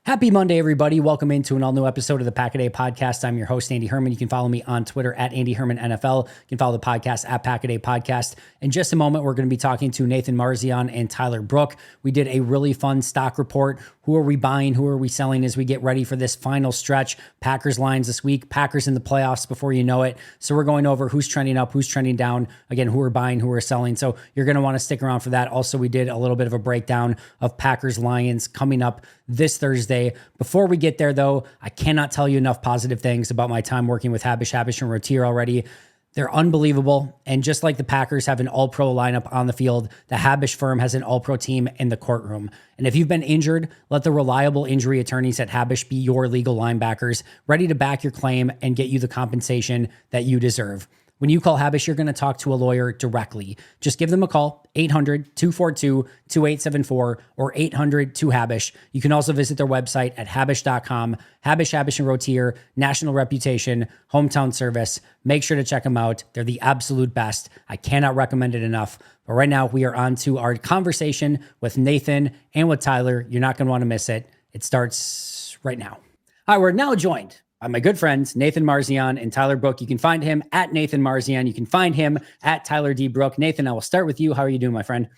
Happy Monday, everybody. Welcome into an all-new episode of the Pack-A-Day Podcast. I'm your host, Andy Herman. You can follow me on Twitter at Andy Herman NFL. You can follow the podcast at Pack-A-Day Podcast. In just a moment, we're going to be talking to Nathan Marzion and Tyler Brook. We did a really fun stock report. Who are we buying? Who are we selling as we get ready for this final stretch? Packers lines this week. Packers in the playoffs before you know it. So we're going over who's trending up, who's trending down. Again, who are buying, who are selling. So you're going to want to stick around for that. Also, we did a little bit of a breakdown of Packers Lions coming up this Thursday. Before we get there, though, I cannot tell you enough positive things about my time working with Habish and Rotier already. They're unbelievable. And just like the Packers have an all-pro lineup on the field, the Habish firm has an all-pro team in the courtroom. And if you've been injured, let the reliable injury attorneys at Habish be your legal linebackers, ready to back your claim and get you the compensation that you deserve. When you call Habish, you're going to talk to a lawyer directly. Just give them a call, 800-242-2874 or 800-2HABISH. You can also visit their website at habish.com. Habish and Rotier, national reputation, hometown service. Make sure to check them out. They're the absolute best. I cannot recommend it enough. But right now, we are on to our conversation with Nathan and with Tyler. You're not going to want to miss it. It starts right now. All right, we're now joined by my good friends, Nathan Marzion and Tyler Brook. You can find him at Nathan Marzion. You can find him at Tyler D. Brook. Nathan, I will start with you. How are you doing, my friend?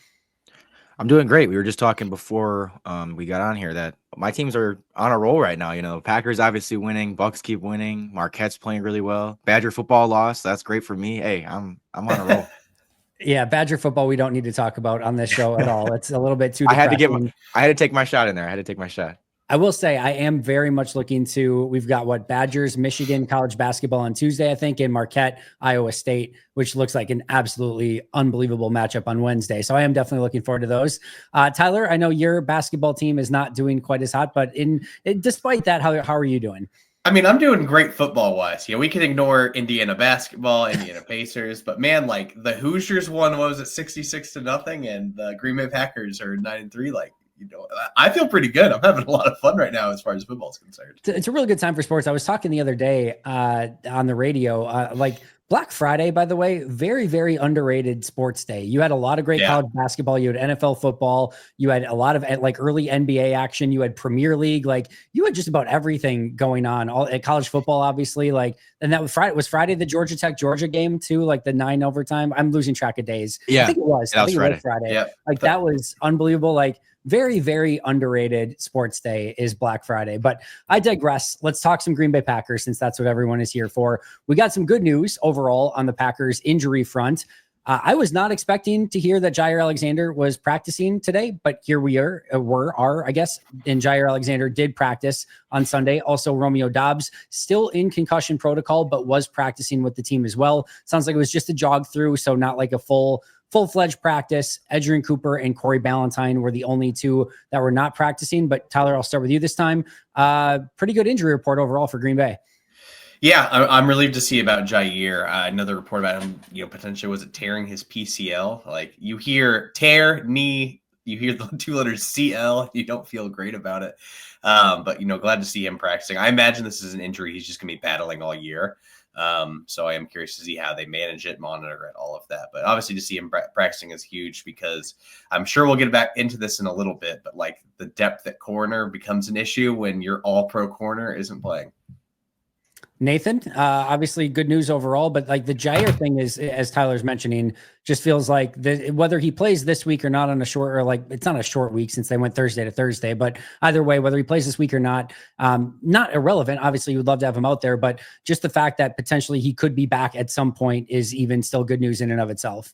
I'm doing great. We were just talking before we got on here that my teams are on a roll right now. You know, Packers obviously winning, Bucks keep winning, Marquette's playing really well. Badger football lost. That's great for me. Hey, I'm on a roll. Yeah, Badger football we don't need to talk about on this show at all. It's a little bit too depressing. I had to take my shot in there. I had to take my shot. I will say I am very much looking to, we've got Badgers, Michigan college basketball on Tuesday, I think, and Marquette, Iowa State, which looks like an absolutely unbelievable matchup on Wednesday. So I am definitely looking forward to those. Tyler, I know your basketball team is not doing quite as hot, but despite that, how are you doing? I mean, I'm doing great football-wise. We can ignore Indiana basketball, Indiana Pacers, but man, like the Hoosiers won, what was it, 66-0, and the Green Bay Packers are 9-3. Like, you know, I feel pretty good. I'm having a lot of fun right now as far as football is concerned. It's a really good time for sports. I was talking the other day on the radio, like Black Friday, by the way, very, very underrated sports day. You had a lot of great college basketball. You had NFL football. You had a lot of like early NBA action. You had Premier League. Like you had just about everything going on. All at college football, obviously. Like, and that was Friday the Georgia Tech Georgia game too. Like the 9 overtime. I'm losing track of days. Yeah, I think it was. I think it was Friday. Yep. Like that was unbelievable. Like very, very underrated sports day is Black Friday. But I digress. Let's talk some Green Bay Packers since that's what everyone is here for. We got some good news overall on the Packers injury front. I was not expecting to hear that Jaire Alexander was practicing today, but here we are, I guess, and Jaire Alexander did practice on Sunday. Also, Romeo Doubs still in concussion protocol, but was practicing with the team as well. Sounds like it was just a jog through, so not like a full-fledged practice. Edgerrin Cooper and Corey Ballantyne were the only two that were not practicing. But Tyler, I'll start with you this time. Pretty good injury report overall for Green Bay. Yeah, I'm relieved to see about Jaire. Another report about him, potentially was it tearing his PCL? Like you hear tear, knee, you hear the two letters CL, you don't feel great about it. But glad to see him practicing. I imagine this is an injury he's just going to be battling all year. So I am curious to see how they manage it, monitor it, all of that. But obviously to see him practicing is huge because I'm sure we'll get back into this in a little bit, but like the depth at corner becomes an issue when your all-pro corner isn't playing. Nathan, obviously good news overall, but like the Jaire thing is, as Tyler's mentioning, just feels like whether he plays this week or not on a short, or like it's not a short week since they went Thursday to Thursday, but either way, whether he plays this week or not irrelevant. Obviously you would love to have him out there, but just the fact that potentially he could be back at some point is even still good news in and of itself.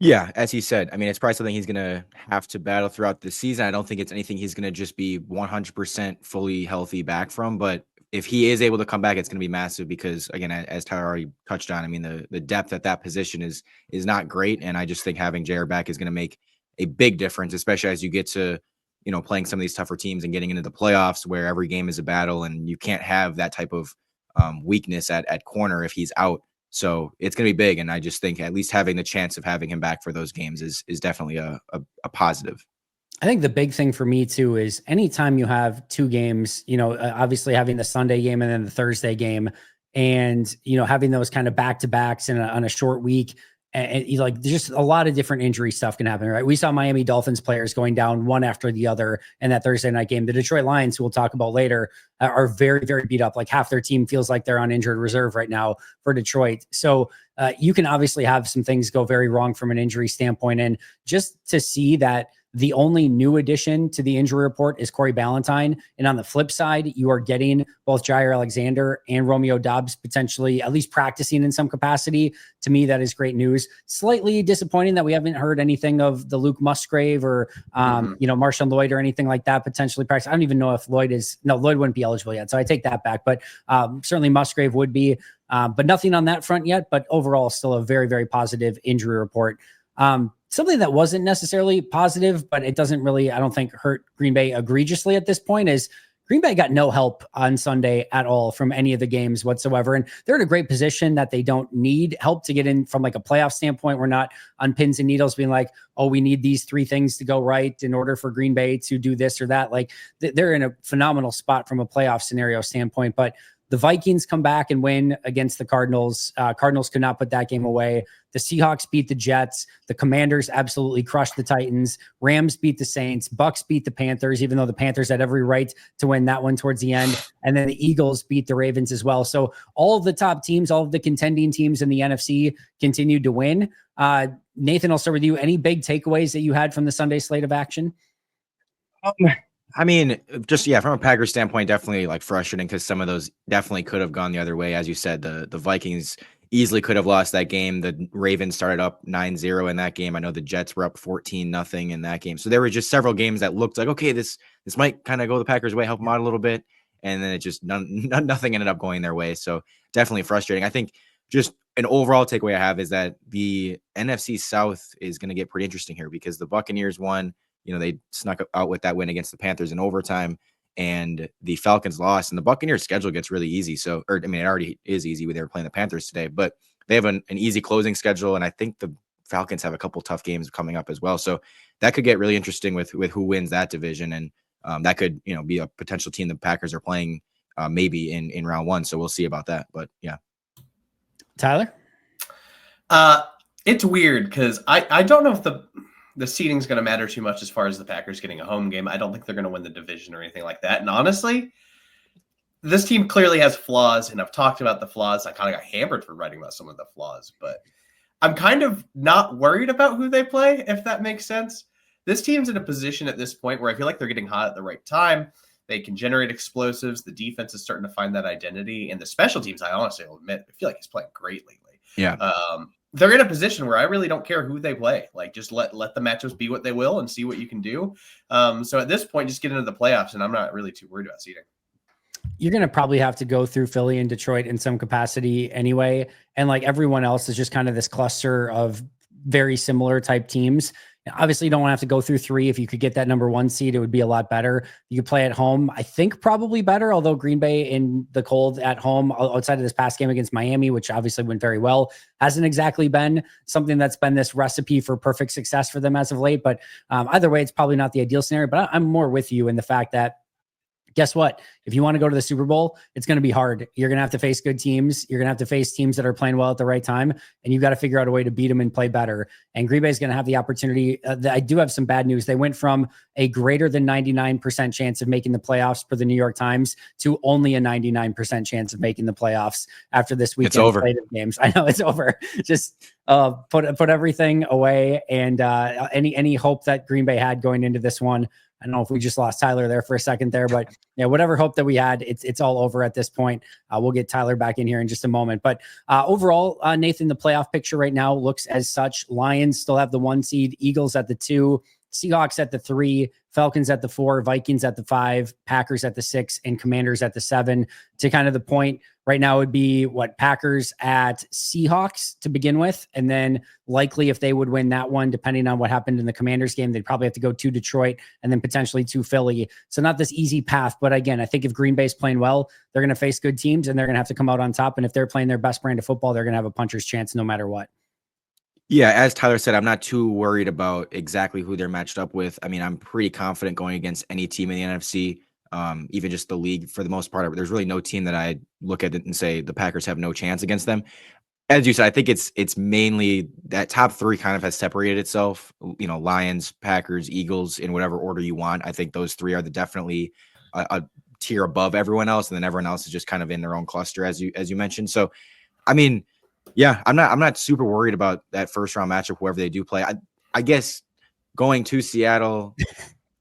Yeah, as he said, I mean, it's probably something he's going to have to battle throughout the season. I don't think it's anything he's going to just be 100% fully healthy back from, but if he is able to come back, it's going to be massive because, again, as Tyler already touched on, I mean, the depth at that position is not great. And I just think having Jaire back is going to make a big difference, especially as you get to, playing some of these tougher teams and getting into the playoffs where every game is a battle and you can't have that type of weakness at corner if he's out. So it's going to be big. And I just think at least having the chance of having him back for those games is definitely a positive. I think the big thing for me too is anytime you have two games, obviously having the Sunday game and then the Thursday game and, having those kind of back-to-backs on a short week, And like just a lot of different injury stuff can happen, right? We saw Miami Dolphins players going down one after the other in that Thursday night game. The Detroit Lions, who we'll talk about later, are very, very beat up. Like half their team feels like they're on injured reserve right now for Detroit. So you can obviously have some things go very wrong from an injury standpoint. And just to see that the only new addition to the injury report is Corey Ballantyne. And on the flip side, you are getting both Jaire Alexander and Romeo Doubs potentially at least practicing in some capacity. To me, that is great news. Slightly disappointing that we haven't heard anything of the Luke Musgrave or, Marshawn Lloyd or anything like that potentially practice. I don't even know if Lloyd wouldn't be eligible yet. So I take that back, but certainly Musgrave would be, but nothing on that front yet. But overall, still a very, very positive injury report. Something that wasn't necessarily positive, but it doesn't really, I don't think, hurt Green Bay egregiously at this point is Green Bay got no help on Sunday at all from any of the games whatsoever. And they're in a great position that they don't need help to get in from like a playoff standpoint. We're not on pins and needles being like, oh, we need these 3 things to go right in order for Green Bay to do this or that. Like they're in a phenomenal spot from a playoff scenario standpoint, but the Vikings come back and win against the Cardinals. Cardinals could not put that game away. The Seahawks beat the Jets. The Commanders absolutely crushed the Titans. Rams beat the Saints. Bucks beat the Panthers, even though the Panthers had every right to win that one towards the end. And then the Eagles beat the Ravens as well. So all of the top teams, all of the contending teams in the NFC continued to win. Nathan, I'll start with you. Any big takeaways that you had from the Sunday slate of action? I mean, from a Packers standpoint, definitely like frustrating because some of those definitely could have gone the other way. As you said, the Vikings easily could have lost that game. The Ravens started up 9-0 in that game. I know the Jets were up 14-0 in that game. So there were just several games that looked like, okay, this might kind of go the Packers' way, help them out a little bit. And then it just nothing ended up going their way. So definitely frustrating. I think just an overall takeaway I have is that the NFC South is going to get pretty interesting here because the Buccaneers won. They snuck out with that win against the Panthers in overtime, and the Falcons lost. And the Buccaneers' schedule gets really easy. It already is easy when they were playing the Panthers today, but they have an easy closing schedule. And I think the Falcons have a couple tough games coming up as well. So that could get really interesting with who wins that division. And that could, be a potential team the Packers are playing maybe in round 1. So we'll see about that. But yeah. Tyler? It's weird because I don't know if the seeding is going to matter too much as far as the Packers getting a home game. I don't think they're going to win the division or anything like that. And honestly, this team clearly has flaws, and I've talked about the flaws. I kind of got hammered for writing about some of the flaws, but I'm kind of not worried about who they play, if that makes sense. This team's in a position at this point where I feel like they're getting hot at the right time. They can generate explosives. The defense is starting to find that identity. And the special teams, I honestly will admit, I feel like he's playing great lately. Yeah. They're in a position where I really don't care who they play. Like, just let the matchups be what they will and see what you can do. So at this point, just get into the playoffs, and I'm not really too worried about seeding. You're going to probably have to go through Philly and Detroit in some capacity anyway. And like everyone else is just kind of this cluster of very similar type teams. Obviously, you don't want to have to go through 3. If you could get that number 1 seed, it would be a lot better. You could play at home, I think probably better, although Green Bay in the cold at home outside of this past game against Miami, which obviously went very well, hasn't exactly been something that's been this recipe for perfect success for them as of late. But either way, it's probably not the ideal scenario. But I'm more with you in the fact that, guess what? If you want to go to the Super Bowl, it's going to be hard. You're going to have to face good teams. You're going to have to face teams that are playing well at the right time, and you've got to figure out a way to beat them and play better. And Green Bay is going to have the opportunity. I do have some bad news. They went from a greater than 99% chance of making the playoffs for the New York Times to only a 99% chance of making the playoffs after this weekend. It's over. Slate of games. I know it's over. Just put everything away, and any hope that Green Bay had going into this one. I don't know if we just lost Tyler there for a second there, but yeah, whatever hope that we had, it's all over at this point. We'll get Tyler back in here in just a moment. But overall, Nathan, the playoff picture right now looks as such. Lions still have the 1 seed, Eagles at the 2, Seahawks at the 3, Falcons at the 4, Vikings at the 5, Packers at the 6, and Commanders at the 7. To kind of the point right now would be Packers at Seahawks to begin with. And then likely if they would win that one, depending on what happened in the Commanders game, they'd probably have to go to Detroit and then potentially to Philly. So not this easy path. But again, I think if Green Bay's playing well, they're going to face good teams and they're going to have to come out on top. And if they're playing their best brand of football, they're going to have a puncher's chance no matter what. Yeah, as Tyler said, I'm not too worried about exactly who they're matched up with. I mean, I'm pretty confident going against any team in the NFC, even just the league for the most part. There's really no team that I look at it and say the Packers have no chance against them. as you said, I think it's mainly that top three kind of has separated itself. Lions, Packers, Eagles, in whatever order you want. I think those three are definitely a tier above everyone else, and then everyone else is just kind of in their own cluster, as you mentioned. So, I mean, yeah, I'm not super worried about that first round matchup, whoever they do play. I guess going to Seattle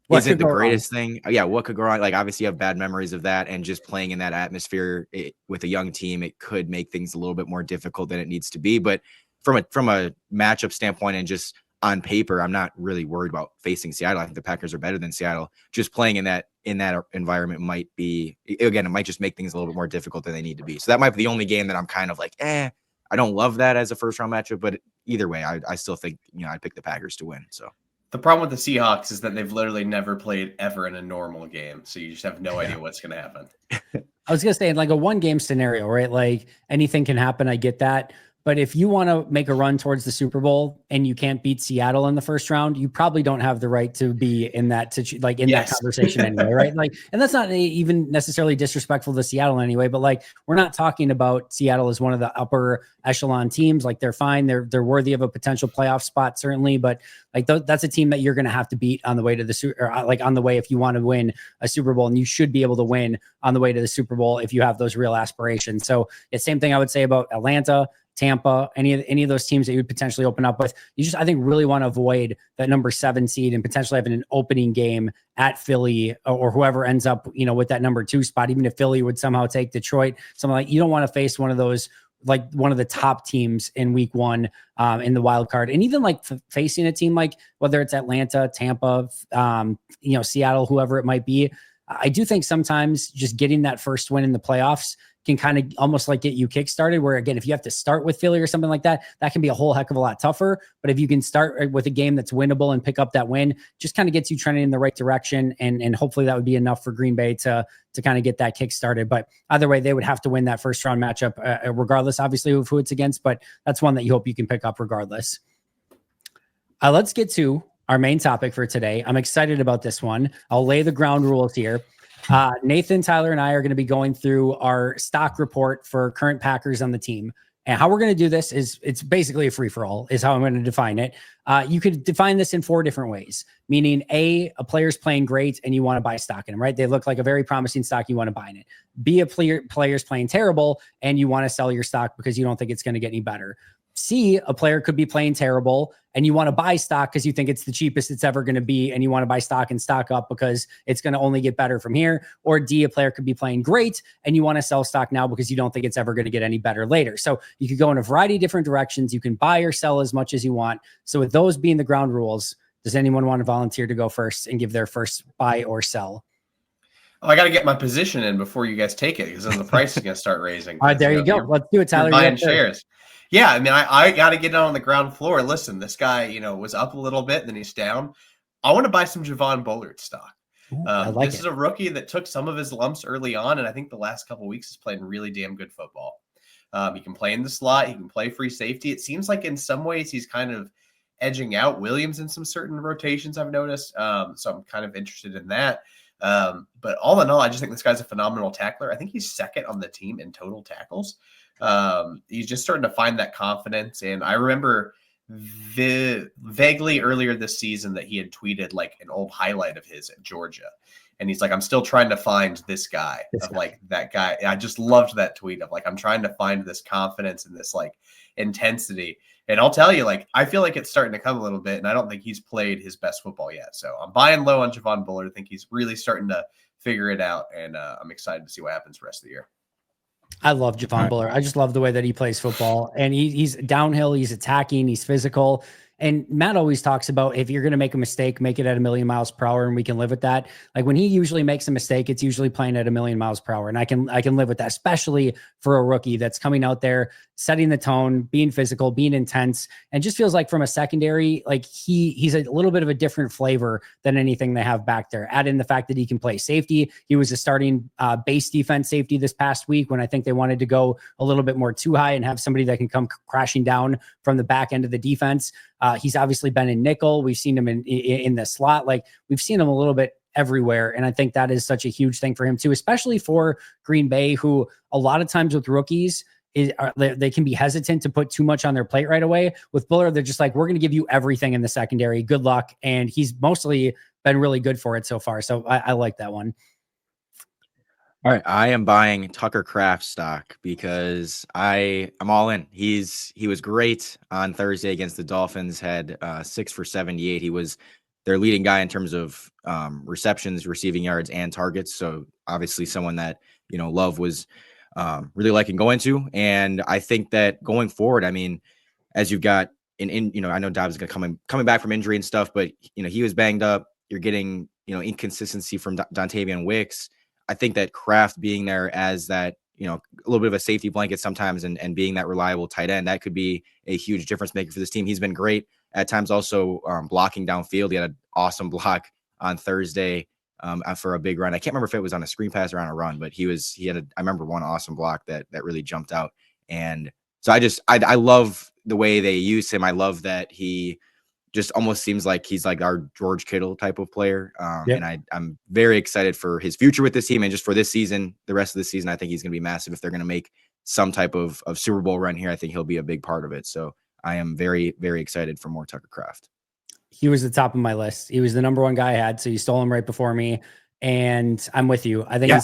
isn't the greatest thing. Yeah, what could go wrong? Like, obviously, you have bad memories of that, and just playing in that atmosphere with a young team, it could make things a little bit more difficult than it needs to be. But from a matchup standpoint and just on paper, I'm not really worried about facing Seattle. I think the Packers are better than Seattle. Just playing in that environment might just make things a little bit more difficult than they need to be. So that might be the only game that I'm kind of like, I don't love that as a first round matchup, but either way, I still think, I'd pick the Packers to win. So. The problem with the Seahawks is that they've literally never played ever in a normal game. So you just have no idea what's going to happen. I was going to say, in like a 1-game scenario, right? Like anything can happen. I get that. But if you want to make a run towards the Super Bowl and you can't beat Seattle in the first round, you probably don't have the right to be in that that conversation anyway, right? Like, and that's not even necessarily disrespectful to Seattle anyway. But like, we're not talking about Seattle as one of the upper echelon teams. Like, they're fine, they're worthy of a potential playoff spot, certainly. But like, that's a team that you're going to have to beat on the way to on the way if you want to win a Super Bowl, and you should be able to win on the way to the Super Bowl if you have those real aspirations. So it's same thing I would say about Atlanta, Tampa, any of those teams that you would potentially open up with. You just, I think, really want to avoid that number 7 seed and potentially having an opening game at Philly or whoever ends up, with that number 2 spot. Even if Philly would somehow take Detroit, something like, you don't want to face one of those, like one of the top teams in week 1 in the wild card. And even like facing a team like, whether it's Atlanta, Tampa, Seattle, whoever it might be, I do think sometimes just getting that first win in the playoffs can kind of almost like get you kickstarted, where again, if you have to start with Philly or something like that, that can be a whole heck of a lot tougher. But if you can start with a game that's winnable and pick up that win, just kind of gets you trending in the right direction. And hopefully that would be enough for Green Bay to kind of get that kick started. But either way, they would have to win that first round matchup, regardless, obviously, of who it's against. But that's one that you hope you can pick up regardless. Let's get to our main topic for today. I'm excited about this one. I'll lay the ground rules here. Nathan, Tyler, and I are going to be going through our stock report for current Packers on the team. And how we're going to do this is it's basically a free-for-all is how I'm going to define it. You could define this in 4 different ways, meaning A player's playing great and you want to buy stock in them, right? They look like a very promising stock. You want to buy in it. B, a player's playing terrible and you want to sell your stock because you don't think it's going to get any better. C, a player could be playing terrible and you want to buy stock because you think it's the cheapest it's ever going to be and you want to buy stock and stock up because it's going to only get better from here. Or D, a player could be playing great and you want to sell stock now because you don't think it's ever going to get any better later. So you could go in a variety of different directions. You can buy or sell as much as you want. So with those being the ground rules, does anyone want to volunteer to go first and give their first buy or sell? Oh, I got to get my position in before you guys take it, because then the price is going to start raising. All right, there you go. Let's do it, Tyler. You're buying shares. Yeah, I mean, I got to get on the ground floor. Listen, this guy, was up a little bit, then he's down. I want to buy some Javon Bullard stock. This is a rookie that took some of his lumps early on, and I think the last couple of weeks has played really damn good football. He can play in the slot. He can play free safety. It seems like in some ways he's kind of edging out Williams in some certain rotations I've noticed. So I'm kind of interested in that. But all in all, I just think this guy's a phenomenal tackler. I think he's second on the team in total tackles. He's just starting to find that confidence. And I remember vaguely earlier this season that he had tweeted like an old highlight of his at Georgia. And he's like, I'm still trying to find this guy. Like that guy. I just loved that tweet of like, I'm trying to find this confidence and this like intensity. And I'll tell you, like, I feel like it's starting to come a little bit, and I don't think he's played his best football yet. So I'm buying low on Javon Bullard. I think he's really starting to figure it out, and I'm excited to see what happens the rest of the year. I love Javon Bullard. I just love the way that he plays football, and he's downhill, he's attacking, he's physical. And Matt always talks about if you're going to make a mistake, make it at 1,000,000 miles per hour, and we can live with that. Like when he usually makes a mistake, it's usually playing at 1,000,000 miles per hour, and I can live with that, especially for a rookie that's coming out there, setting the tone, being physical, being intense, and just feels like from a secondary, like he's a little bit of a different flavor than anything they have back there. Add in the fact that he can play safety. He was a starting base defense safety this past week when I think they wanted to go a little bit more too high and have somebody that can come crashing down from the back end of the defense. He's obviously been in nickel. We've seen him in the slot. Like we've seen him a little bit everywhere. And I think that is such a huge thing for him too, especially for Green Bay, who a lot of times with rookies, they can be hesitant to put too much on their plate right away. With Bullard, they're just like, we're going to give you everything in the secondary. Good luck. And he's mostly been really good for it so far. So I like that one. All right, I am buying Tucker Kraft stock because I'm all in. He was great on Thursday against the Dolphins. Had 6 for 78. He was their leading guy in terms of receptions, receiving yards, and targets. So obviously, someone that Love was really liking going to. And I think that going forward, I mean, as you've got I know Dobbs is going to coming back from injury and stuff, but he was banged up. You're getting inconsistency from Dontavian Wicks. I think that Kraft being there as that, a little bit of a safety blanket sometimes and being that reliable tight end, that could be a huge difference maker for this team. He's been great at times also blocking downfield. He had an awesome block on Thursday for a big run. I can't remember if it was on a screen pass or on a run, but I remember one awesome block that really jumped out. And so I love the way they use him. I love that he just almost seems like he's like our George Kittle type of player. Yep. And I'm very excited for his future with this team and just for this season, the rest of the season. I think he's going to be massive. If they're going to make some type of Super Bowl run here, I think he'll be a big part of it. So I am very, very excited for more Tucker Kraft. He was the top of my list. He was the number one guy I had. So you stole him right before me. And I'm with you. I think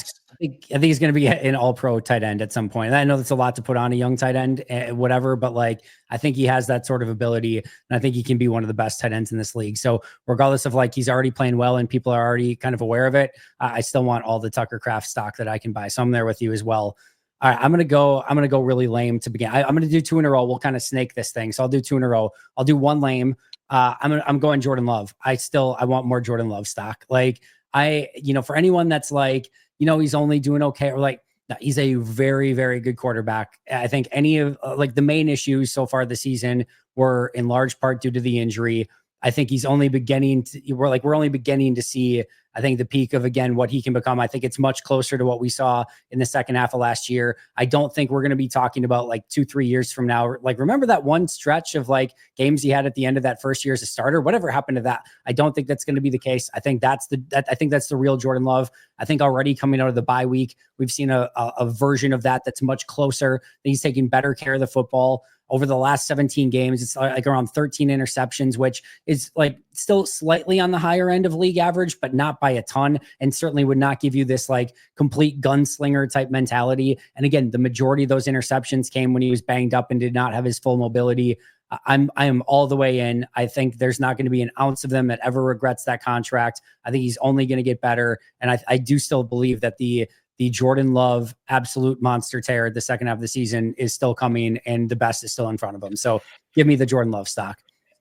he's going to be an all-pro tight end at some point. And I know that's a lot to put on a young tight end, whatever, but like, I think he has that sort of ability, and I think he can be one of the best tight ends in this league. So regardless of like, he's already playing well and people are already kind of aware of it, I still want all the Tucker Kraft stock that I can buy. So I'm there with you as well. All right, I'm gonna go really lame to begin. I'm gonna do 2 in a row. We'll kind of snake this thing. So I'll do 2 in a row. I'll do one lame. I'm going Jordan Love. I want more Jordan Love stock. Like for anyone that's like, he's only doing okay, or like, no, he's a very, very good quarterback. I think any of like the main issues so far this season were in large part due to the injury. I think he's only we're only beginning to see, I think, the peak of, again, what he can become. I think it's much closer to what we saw in the second half of last year. I don't think we're going to be talking about like 2-3 years from now. Like, remember that one stretch of like games he had at the end of that first year as a starter? Whatever happened to that? I don't think that's going to be the case. I think that's the real Jordan Love. I think already coming out of the bye week, we've seen a version of that's much closer. He's taking better care of the football. Over the last 17 games, it's like around 13 interceptions, which is like still slightly on the higher end of league average, but not by a ton, and certainly would not give you this like complete gunslinger type mentality. And again, the majority of those interceptions came when he was banged up and did not have his full mobility. I am all the way in. I think there's not going to be an ounce of them that ever regrets that contract. I think he's only going to get better. And I do still believe that the Jordan Love absolute monster tear the second half of the season is still coming, and the best is still in front of him. So give me the Jordan Love stock.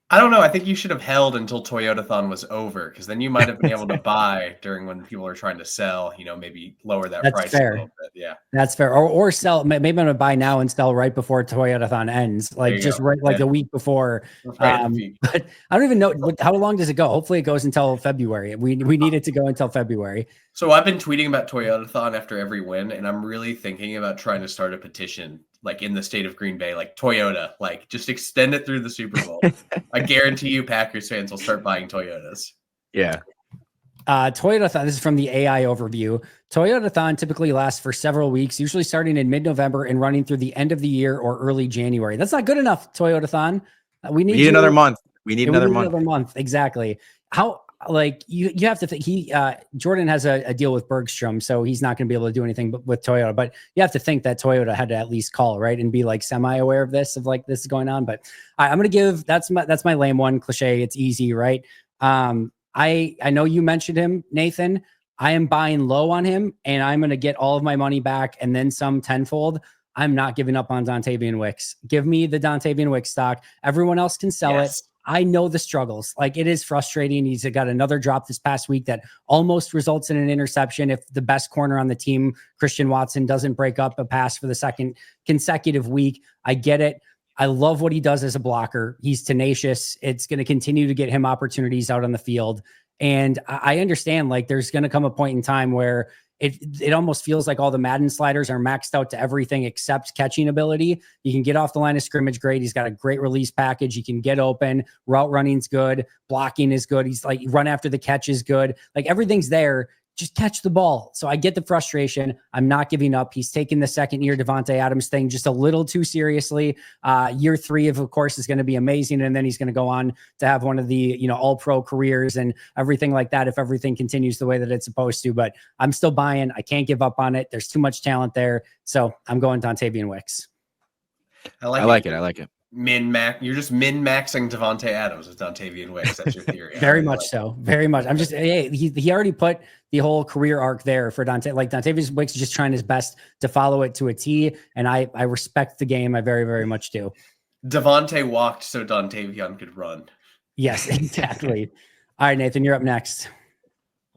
I don't know. I think you should have held until Toyotathon was over, because then you might have been able to buy during when people are trying to sell, maybe lower that price a little bit. Yeah, that's fair. Or sell. Maybe I'm going to buy now and sell right before Toyotathon ends, like just right like the week before. But I don't even know how long does it go. Hopefully it goes until February. We need it to go until February. So I've been tweeting about Toyotathon after every win, and I'm really thinking about trying to start a petition, like in the state of Green Bay, like Toyota, like just extend it through the Super Bowl. I guarantee you Packers fans will start buying Toyotas. Yeah. Toyotathon, this is from the AI overview. Toyotathon typically lasts for several weeks, usually starting in mid-November and running through the end of the year or early January. That's not good enough, Toyotathon. We need another month. We need another month. Exactly. How, like, you have to think Jordan has a deal with Bergstrom, so he's not going to be able to do anything with Toyota, but you have to think that Toyota had to at least call, right, and be like semi-aware of this, of like this is going on. But I'm going to give, that's my lame one. Cliche. It's easy, right? I know you mentioned him, Nathan. I am buying low on him, and I'm going to get all of my money back and then some tenfold. I'm not giving up on Dontavian Wicks. Give me the Dontavian Wicks stock. Everyone else can sell it. I know the struggles. Like, it is frustrating. He's got another drop this past week that almost results in an interception if the best corner on the team, Christian Watson, doesn't break up a pass for the second consecutive week. I get it. I love what he does as a blocker. He's tenacious. It's going to continue to get him opportunities out on the field. And I understand, like, there's going to come a point in time where it almost feels like all the Madden sliders are maxed out to everything except catching ability. You can get off the line of scrimmage great. He's got a great release package. He can get open. Route running's good. Blocking is good. He's like, run after the catch is good. Like, everything's there. just catch the ball. So I get the frustration. I'm not giving up. He's taking the second year Devontae Adams thing just a little too seriously. Year 3 of course, is going to be amazing. And then he's going to go on to have one of the, all pro careers and everything like that if everything continues the way that it's supposed to. But I'm still buying. I can't give up on it. There's too much talent there. So I'm going Dontavian Wicks. I like it. You're just min-maxing Devontae Adams with Dontavian Wicks. That's your theory. Very much so. Very much. I'm just, he already put the whole career arc there for Dante. Like Dontavian Wicks is just trying his best to follow it to a T. And I respect the game. I very, very much do. Devontae walked so Dontavian could run. Yes, exactly. All right, Nathan, you're up next.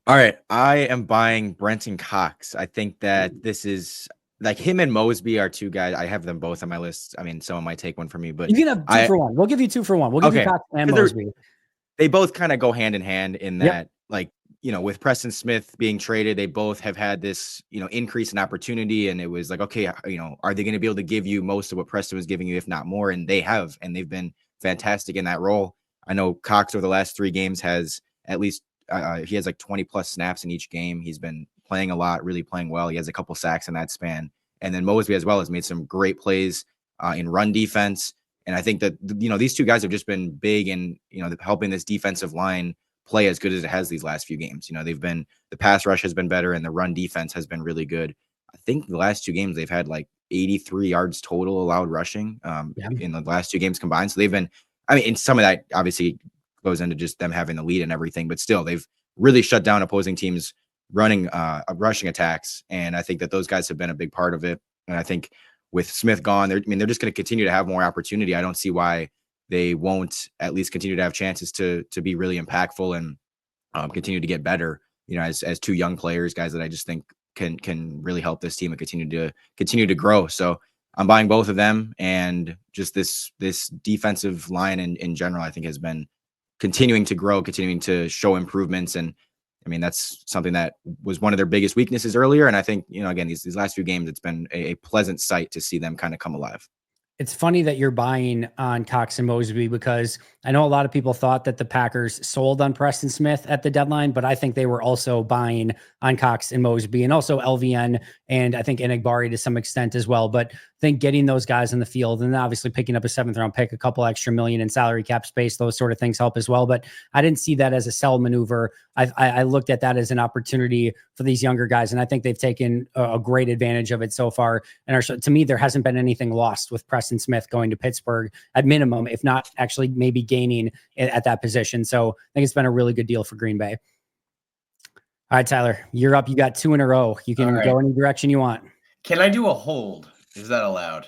All right. I am buying Brenton Cox. I think that this is like him and Mosby are two guys. I have them both on my list. I mean, someone might take one from me, but you can have 2 for 1. We'll give you 2 for 1. We'll give you Cox and Mosby. They both kind of go hand in hand in that, like, with Preston Smith being traded, they both have had this, increase in opportunity. And it was like, okay, are they going to be able to give you most of what Preston was giving you, if not more? And they have, and they've been fantastic in that role. I know Cox over the last 3 games has at least, he has like 20 plus snaps in each game. He's been playing a lot, really playing well. He has a couple sacks in that span. And then Mosby as well has made some great plays in run defense. And I think that, these two guys have just been big in, helping this defensive line play as good as it has these last few games. The pass rush has been better and the run defense has been really good. I think the last 2 games they've had like 83 yards total allowed rushing in the last 2 games combined. So they've been, and some of that obviously goes into just them having the lead and everything, but still they've really shut down opposing teams running rushing attacks. And I think that those guys have been a big part of it. And I think with Smith gone, they're just going to continue to have more opportunity. I don't see why they won't at least continue to have chances to be really impactful and continue to get better, as 2 young players, guys that I just think can really help this team and continue to grow. So I'm buying both of them. And just this defensive line in general, I think has been continuing to grow, continuing to show improvements. And that's something that was one of their biggest weaknesses earlier. And I think, again, these last few games, it's been a pleasant sight to see them kind of come alive. It's funny that you're buying on Cox and Mosby because I know a lot of people thought that the Packers sold on Preston Smith at the deadline, but I think they were also buying on Cox and Mosby and also LVN and I think Enagbari to some extent as well. But I think getting those guys in the field and obviously picking up a 7th round pick, a couple extra million in salary cap space, those sort of things help as well. But I didn't see that as a sell maneuver. I looked at that as an opportunity for these younger guys. And I think they've taken a great advantage of it so far. And to me, there hasn't been anything lost with Preston Smith going to Pittsburgh at minimum, if not actually maybe gaining at that position. So I think it's been a really good deal for Green Bay. All right, Tyler, you're up. You got 2 in a row. You can go any direction you want. Can I do a hold? Is that allowed?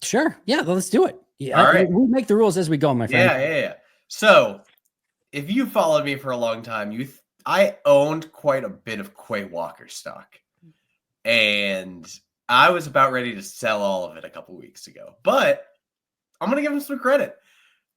Sure. Yeah, let's do it. Yeah, all right. We make the rules as we go, my friend. Yeah. So if you followed me for a long time, I owned quite a bit of Quay Walker stock. And I was about ready to sell all of it a couple weeks ago. But I'm going to give him some credit.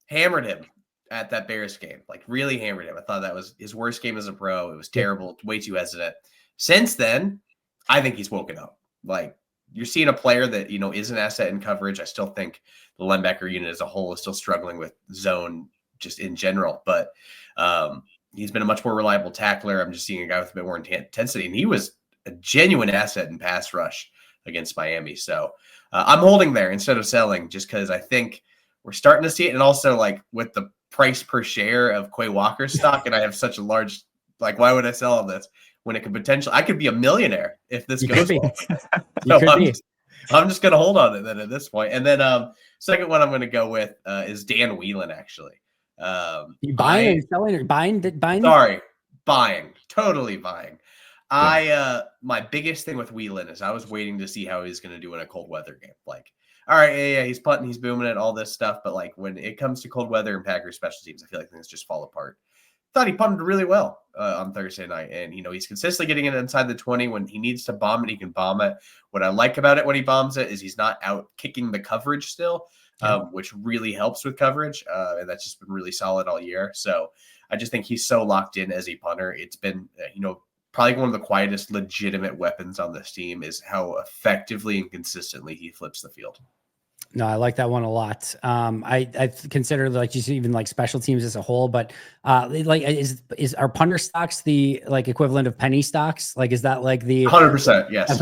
Hammered him at that Bears game. Like, really hammered him. I thought that was his worst game as a pro. It was terrible. Way too hesitant. Since then, I think he's woken up. Like, you're seeing a player that, is an asset in coverage. I still think the linebacker unit as a whole is still struggling with zone just in general. But he's been a much more reliable tackler. I'm just seeing a guy with a bit more intensity. And he was a genuine asset in pass rush against Miami. So I'm holding there instead of selling just because I think we're starting to see it. And also, like, with the price per share of Quay Walker's stock, and I have such a large, like, why would I sell all this when it could potentially, I could be a millionaire if this goes well. So I'm just going to hold on to that at this point. And then second one I'm going to go with is Dan Whelan, actually. You buying or selling or buying? Sorry, buying. Totally buying. My biggest thing with Whelan is I was waiting to see how he's going to do in a cold weather game. Like, all right, yeah, he's punting, he's booming it, all this stuff. But like when it comes to cold weather and Packers special teams, I feel like things just fall apart. Thought he punted really well on Thursday night. And, he's consistently getting it inside the 20. When he needs to bomb it, he can bomb it. What I like about it when he bombs it is he's not out kicking the coverage still, which really helps with coverage. And that's just been really solid all year. So I just think he's so locked in as a punter. It's been, probably one of the quietest legitimate weapons on this team is how effectively and consistently he flips the field. No, I like that one a lot. I consider like just even like special teams as a whole, but like are punter stocks the like equivalent of penny stocks? Like, is that like the 100%? Yes.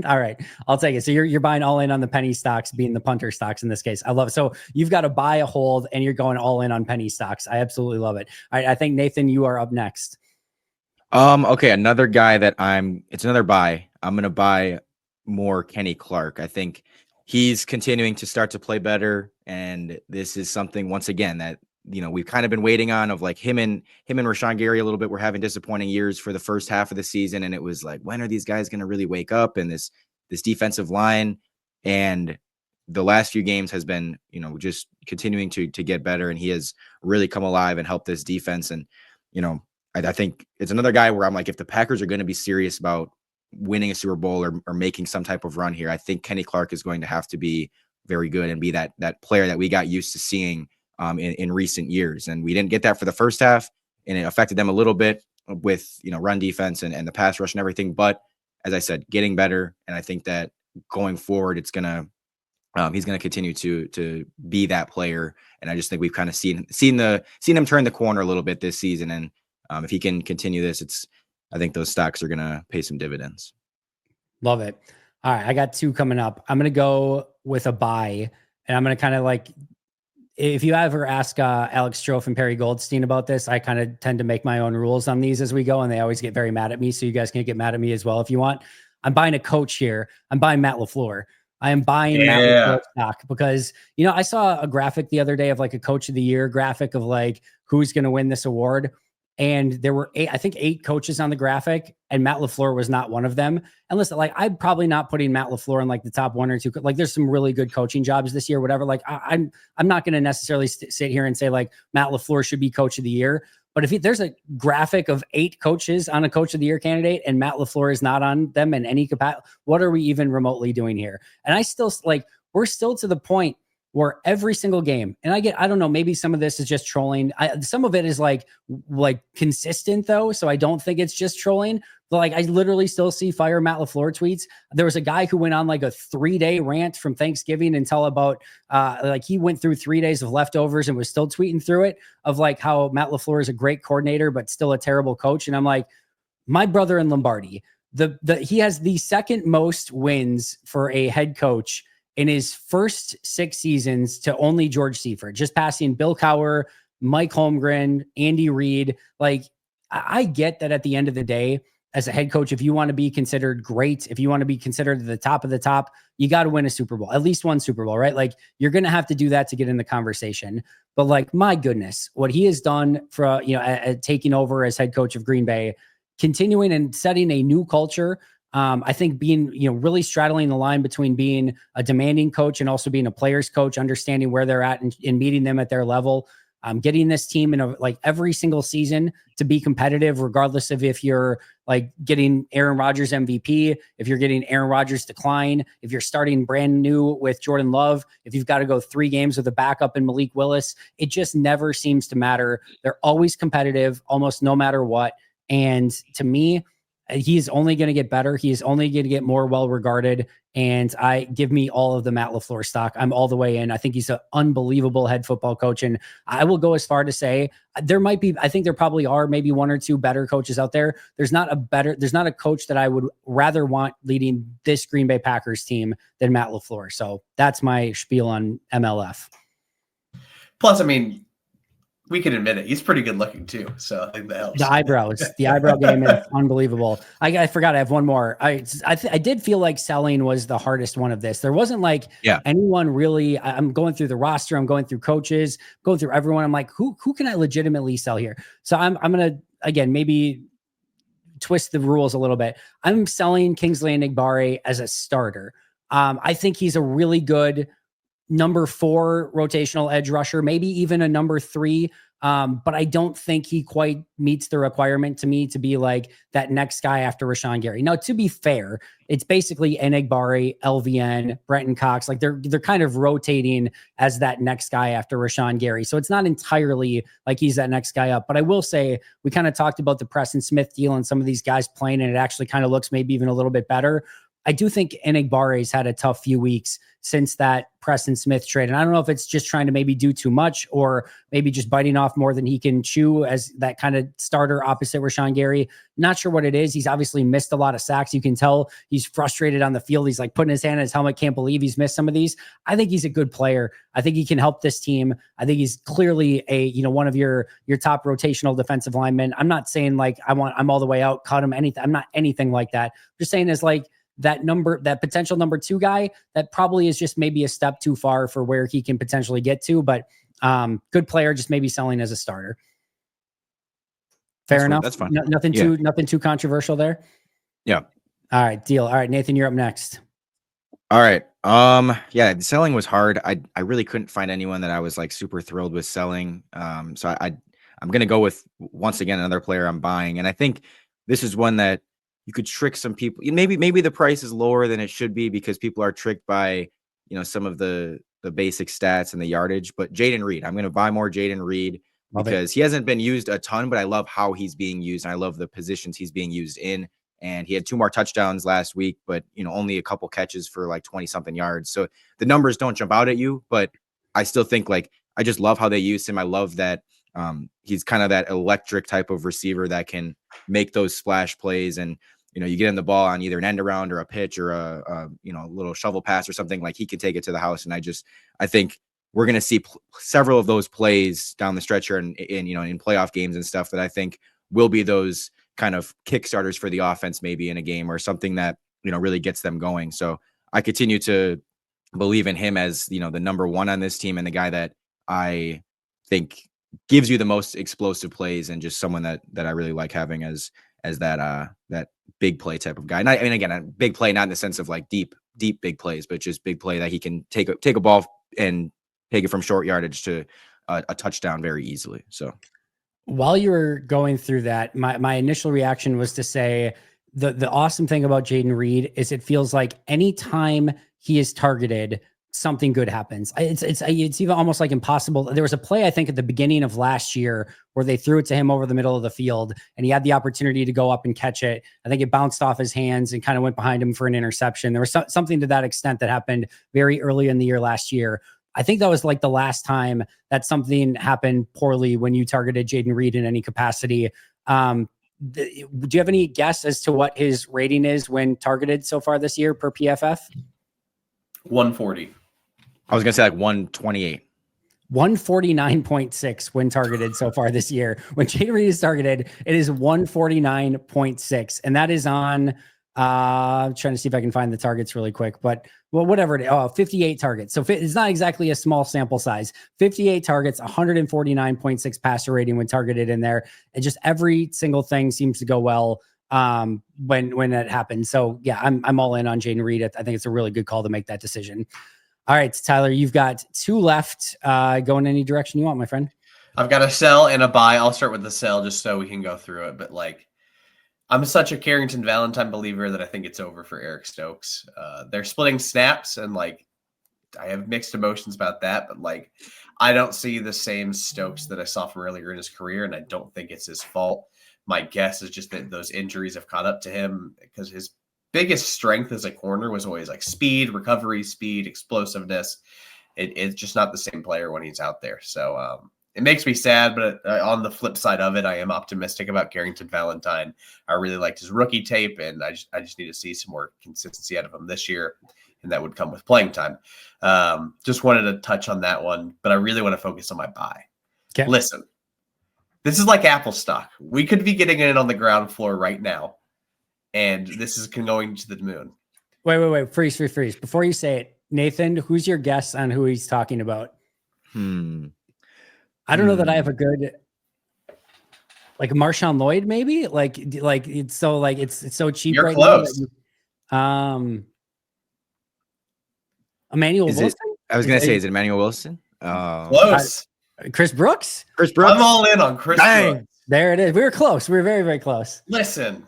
All right, I'll take it. So you're buying all in on the penny stocks, being the punter stocks in this case. I love it. So you've got to buy a hold, and you're going all in on penny stocks. I absolutely love it. All right, I think Nathan, you are up next. Okay, another guy that it's another buy. I'm gonna buy more Kenny Clark. I think he's continuing to start to play better, and this is something once again that we've kind of been waiting on, of like him and Rashawn Gary a little bit. We're having disappointing years for the first half of the season, and it was like, when are these guys gonna really wake up? And this defensive line, and the last few games has been just continuing to get better, and he has really come alive and helped this defense. And I think it's another guy where I'm like, if the Packers are going to be serious about winning a Super Bowl or making some type of run here, I think Kenny Clark is going to have to be very good and be that player that we got used to seeing in recent years. And we didn't get that for the first half, and it affected them a little bit with run defense and the pass rush and everything. But as I said, getting better, and I think that going forward, he's gonna continue to be that player. And I just think we've kind of seen him turn the corner a little bit this season. And if he can continue this, I think those stocks are going to pay some dividends. Love it. All right, I got two coming up. I'm going to go with a buy, and I'm going to kind of like, if you ever ask Alex Strofe and Perry Goldstein about this, I kind of tend to make my own rules on these as we go, and they always get very mad at me. So you guys can get mad at me as well if you want. I'm buying a coach here. I'm buying Matt LaFleur. I am buying Matt LaFleur stock because, I saw a graphic the other day of like a coach of the year graphic of like who's going to win this award. And there were eight coaches on the graphic, and Matt LaFleur was not one of them. And listen, like, I'm probably not putting Matt LaFleur in like the top one or two. Like, there's some really good coaching jobs this year, whatever. Like, I'm not going to necessarily sit here and say like Matt LaFleur should be coach of the year. But if there's a graphic of 8 coaches on a coach of the year candidate and Matt LaFleur is not on them in any capacity, what are we even remotely doing here? And I still we're still to the point where every single game, and I don't know, maybe some of this is just trolling. Some of it is like consistent though. So I don't think it's just trolling, but like, I literally still see fire Matt LaFleur tweets. There was a guy who went on like a 3-day rant from Thanksgiving until about he went through 3 days of leftovers and was still tweeting through it of like how Matt LaFleur is a great coordinator, but still a terrible coach. And I'm like, my brother in Lombardi, he has the second most wins for a head coach in his first 6 seasons to only George Seifert, just passing Bill Cowher, Mike Holmgren, Andy Reid. Like, I get that at the end of the day, as a head coach, if you want to be considered great, if you want to be considered the top of the top, you got to win a Super Bowl, at least one Super Bowl, right? Like, you're going to have to do that to get in the conversation. But like, my goodness, what he has done for, taking over as head coach of Green Bay, continuing and setting a new culture. I think being, really straddling the line between being a demanding coach and also being a player's coach, understanding where they're at and meeting them at their level, getting this team in every single season to be competitive, regardless of if you're like getting Aaron Rodgers MVP, if you're getting Aaron Rodgers decline, if you're starting brand new with Jordan Love, if you've got to go 3 games with a backup in Malik Willis, it just never seems to matter. They're always competitive, almost no matter what. And to me, he's only going to get better. He's only going to get more well-regarded. And I give me all of the Matt LaFleur stock. I'm all the way in. I think he's an unbelievable head football coach. And I will go as far to say I think there probably are maybe 1 or 2 better coaches out there. There's not a coach that I would rather want leading this Green Bay Packers team than Matt LaFleur. So that's my spiel on MLF. Plus, I mean, we can admit it. He's pretty good looking too. So I think that helps. The eyebrow game is unbelievable. I forgot. I have one more. I did feel like selling was the hardest one of this. There wasn't like anyone really. I'm going through the roster. I'm going through coaches, going through everyone. I'm like, who can I legitimately sell here? So I'm going to, again, maybe twist the rules a little bit. I'm selling Kingsley Enagbare as a starter. I think he's a really good number 4 rotational edge rusher, maybe even a number 3. But I don't think he quite meets the requirement to me to be like that next guy after Rashawn Gary. Now, to be fair, it's basically Enagbare, LVN, Brenton Cox. Like they're kind of rotating as that next guy after Rashawn Gary. So it's not entirely like he's that next guy up. But I will say we kind of talked about the Preston Smith deal and some of these guys playing, and it actually kind of looks maybe even a little bit better. I do think Enigbare's had a tough few weeks since that Preston Smith trade. And I don't know if it's just trying to maybe do too much or maybe just biting off more than he can chew as that kind of starter opposite Rashawn Gary. Not sure what it is. He's obviously missed a lot of sacks. You can tell he's frustrated on the field. He's like putting his hand on his helmet. Can't believe he's missed some of these. I think he's a good player. I think he can help this team. I think he's clearly one of your top rotational defensive linemen. I'm not saying like I'm all the way out, cut him, anything. I'm not anything like that. I'm just saying is like, that potential number 2 guy that probably is just maybe a step too far for where he can potentially get to, but good player, just maybe selling as a starter. Fair enough. That's fine. Nothing too controversial there. Yeah. All right, deal. All right, Nathan, you're up next. All right. Yeah, the selling was hard. I really couldn't find anyone that I was like super thrilled with selling. So I'm gonna go with once again another player I'm buying, and I think this is one that you could trick some people. Maybe the price is lower than it should be because people are tricked by some of the basic stats and the yardage. But Jayden Reed, I'm going to buy more Jayden Reed because he hasn't been used a ton, but I love how he's being used. And I love the positions he's being used in. And he had 2 more touchdowns last week, but only a couple catches for like 20 something yards. So the numbers don't jump out at you, but I still think like I just love how they use him. I love that he's kind of that electric type of receiver that can make those splash plays. And you get him the ball on either an end around or a pitch or a little shovel pass or something, like he can take it to the house. And I think we're going to see several of those plays down the stretch here in playoff games and stuff that I think will be those kind of kickstarters for the offense, maybe in a game or something that, really gets them going. So I continue to believe in him as, the number 1 on this team and the guy that I think gives you the most explosive plays and just someone that I really like having as that big play type of guy. And again, a big play, not in the sense of like deep big plays, but just big play that he can take a ball and take it from short yardage to a touchdown very easily. So while you were going through that, my initial reaction was to say the awesome thing about Jayden Reed is it feels like anytime he is targeted, something good happens. It's even almost like impossible. There was a play, I think, at the beginning of last year where they threw it to him over the middle of the field and he had the opportunity to go up and catch it. I think it bounced off his hands and kind of went behind him for an interception. There was something to that extent that happened very early in the year last year. I think that was like the last time that something happened poorly when you targeted Jayden Reed in any capacity. Do you have any guess as to what his rating is when targeted so far this year per PFF? 140. I was going to say like 128. 149.6 when targeted so far this year. When Jayden Reed is targeted, it is 149.6. And that is on, I'm trying to see if I can find the targets really quick, but whatever it is, 58 targets. So it's not exactly a small sample size. 58 targets, 149.6 passer rating when targeted in there. And just every single thing seems to go well when that happens. So yeah, I'm all in on Jayden Reed. I think it's a really good call to make that decision. All right, Tyler, you've got 2 left. Go in any direction you want, my friend. I've got a sell and a buy. I'll start with the sell just so we can go through it. But like, I'm such a Carrington Valentine believer that I think it's over for Eric Stokes. They're splitting snaps, and like, I have mixed emotions about that. But like, I don't see the same Stokes that I saw from earlier in his career, and I don't think it's his fault. My guess is just that those injuries have caught up to him because his biggest strength as a corner was always like speed, recovery, speed, explosiveness. It's just not the same player when he's out there. So it makes me sad, but on the flip side of it, I am optimistic about Carrington Valentine. I really liked his rookie tape, and I just need to see some more consistency out of him this year, and that would come with playing time. Just wanted to touch on that one, but I really want to focus on my buy. Okay. Listen, this is like Apple stock. We could be getting it on the ground floor right now, and this is going to the moon. Wait. Freeze. Before you say it, Nathan, who's your guess on who he's talking about? I don't know that I have a good, like Marshawn Lloyd, maybe like it's so cheap. You're right close. Now. Emmanuel Wilson. I was going to say, is it Emmanuel Wilson? Close. Chris Brooks. I'm all in on Chris Brooks. There it is. We were close. We were very, very close. Listen,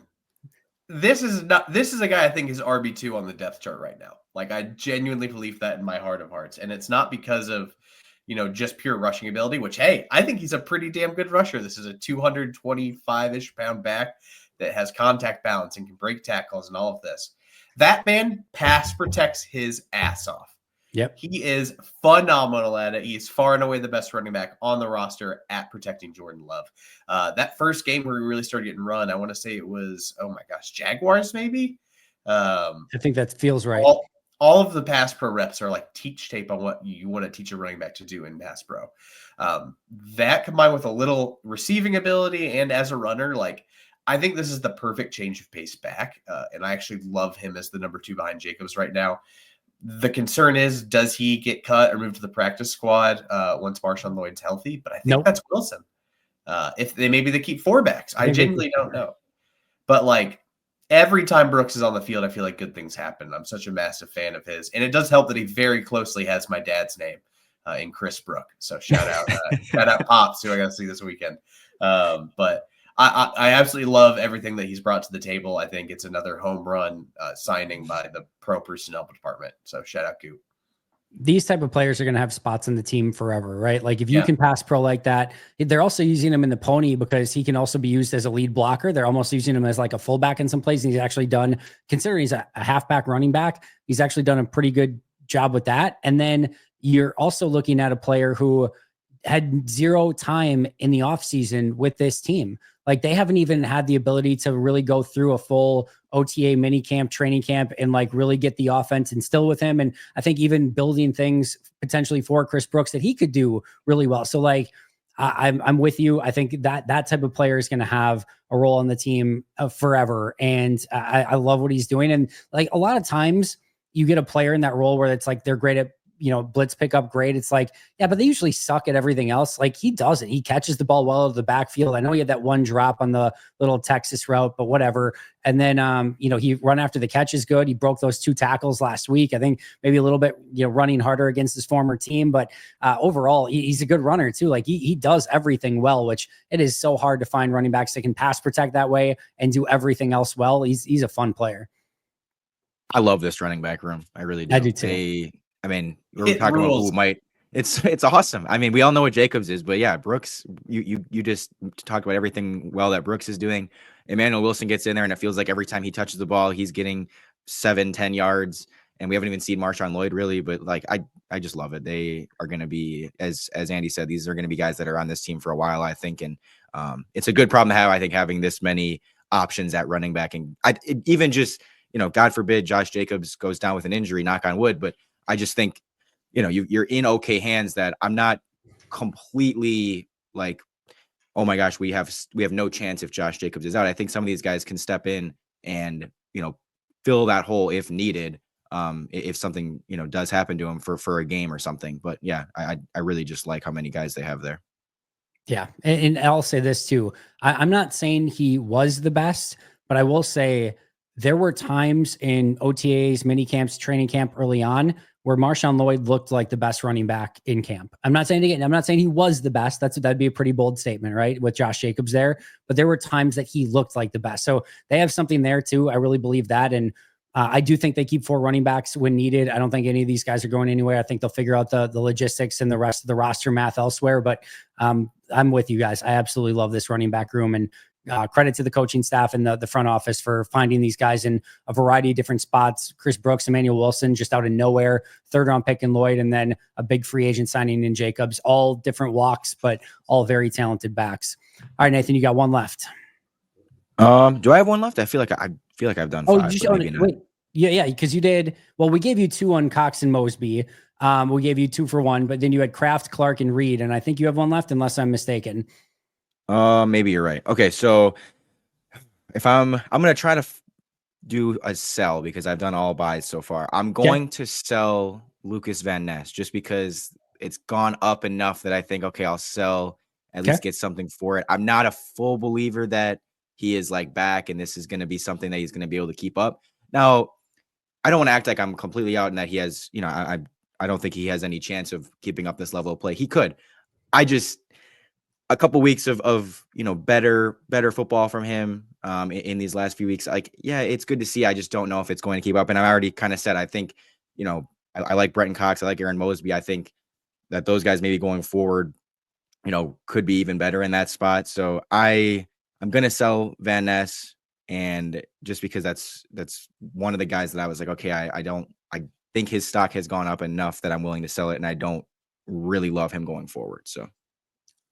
this is a guy I think is RB2 on the depth chart right now. Like, I genuinely believe that in my heart of hearts. And it's not because of, just pure rushing ability, which, hey, I think he's a pretty damn good rusher. This is a 225-ish pound back that has contact balance and can break tackles and all of this. That man pass protects his ass off. Yep. He is phenomenal at it. He's far and away the best running back on the roster at protecting Jordan Love. That first game where we really started getting run, I want to say it was, oh my gosh, Jaguars maybe? I think that feels right. All of the pass pro reps are like teach tape on what you want to teach a running back to do in pass pro. That combined with a little receiving ability and as a runner, like I think this is the perfect change of pace back. And I actually love him as the number 2 behind Jacobs right now. The concern is, does he get cut or moved to the practice squad once Marshawn Lloyd's healthy? But I think that's Wilson. If they keep 4 backs, I genuinely don't know. But like every time Brooks is on the field, I feel like good things happen. I'm such a massive fan of his, and it does help that he very closely has my dad's name in Chris Brook. So shout out Pops, who I got to see this weekend. But I absolutely love everything that he's brought to the table. I think it's another home run signing by the pro personnel department. So shout out Goop. These type of players are going to have spots on the team forever, right? Like if you can pass pro like that, they're also using him in the pony because he can also be used as a lead blocker. They're almost using him as like a fullback in some places. And he's actually done, considering he's a halfback running back, he's actually done a pretty good job with that. And then you're also looking at a player who had 0 time in the offseason with this team. Like they haven't even had the ability to really go through a full OTA mini camp, training camp, and like really get the offense instilled with him. And I think even building things potentially for Chris Brooks that he could do really well. So like, I'm with you. I think that type of player is going to have a role on the team forever. And I love what he's doing. And like a lot of times you get a player in that role where it's like, they're great at, blitz pickup, great. It's like, yeah, but they usually suck at everything else. Like he doesn't. He catches the ball well out of the backfield. I know he had that one drop on the little Texas route, but whatever. And then, he run after the catch is good. He broke those 2 tackles last week. I think maybe a little bit, running harder against his former team, but overall, he's a good runner too. Like he does everything well, which it is so hard to find running backs that can pass protect that way and do everything else well. He's a fun player. I love this running back room. I really do. I do too. We're talking about who might. It's awesome. I mean, we all know what Jacobs is, but yeah, Brooks. You just talked about everything well that Brooks is doing. Emmanuel Wilson gets in there, and it feels like every time he touches the ball, he's getting 7-10 yards. And we haven't even seen Marshawn Lloyd really, but like I just love it. They are going to be, as Andy said, these are going to be guys that are on this team for a while, I think, and it's a good problem to have. I think having this many options at running back, and even just God forbid Josh Jacobs goes down with an injury, knock on wood, but I just think, you're in okay hands that I'm not completely like, oh my gosh, we have no chance if Josh Jacobs is out. I think some of these guys can step in and, fill that hole if needed. If something, does happen to him for a game or something. But yeah, I really just like how many guys they have there. Yeah. And I'll say this too. I'm not saying he was the best, but I will say there were times in OTAs, mini camps, training camp early on where Marshawn Lloyd looked like the best running back in camp. I'm not saying he was the best. That'd be a pretty bold statement, right? With Josh Jacobs there, but there were times that he looked like the best. So they have something there too. I really believe that. And I do think they keep 4 running backs when needed. I don't think any of these guys are going anywhere. I think they'll figure out the logistics and the rest of the roster math elsewhere. But I'm with you guys. I absolutely love this running back room, and credit to the coaching staff and the front office for finding these guys in a variety of different spots. Chris Brooks, Emmanuel Wilson, just out of nowhere, 3rd round pick in Lloyd, and then a big free agent signing in Jacobs, all different walks, but all very talented backs. All right, Nathan, you got one left. Do I have one left? I feel like I've done 5. Wait. Yeah, because you did. Well, we gave you 2 on Cox and Mosby. We gave you 2 for 1, but then you had Kraft, Clark, and Reed, and I think you have one left, unless I'm mistaken. Maybe you're right. Okay, so if I'm gonna try to do a sell because I've done all buys so far. I'm going to sell Lucas Van Ness just because it's gone up enough that I think, okay, I'll sell, at least get something for it. I'm not a full believer that he is like back and this is going to be something that he's going to be able to keep up. Now, I don't want to act like I'm completely out and that he has, I don't think he has any chance of keeping up this level of play. He could. A couple weeks of better football from him in these last few weeks. Like, yeah, it's good to see. I just don't know if it's going to keep up. And I already kind of said, I think, I like Bretton Cox. I like Aaron Mosby. I think that those guys maybe going forward, could be even better in that spot. So I'm going to sell Van Ness. And just because that's one of the guys that I was like, okay, I think his stock has gone up enough that I'm willing to sell it, and I don't really love him going forward. So,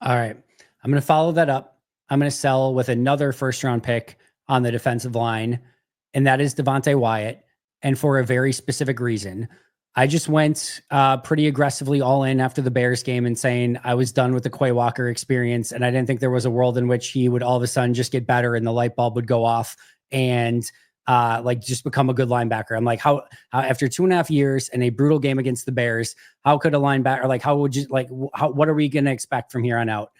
All right. I'm going to follow that up. I'm going to sell with another first round pick on the defensive line, and that is Devontae Wyatt. And for a very specific reason. I just went pretty aggressively all in after the Bears game and saying I was done with the Quay Walker experience. And I didn't think there was a world in which he would all of a sudden just get better and the light bulb would go off and like just become a good linebacker. I'm like, how after 2.5 years and a brutal game against the Bears, how could a linebacker, like, how would you, like, what are we going to expect from here on out?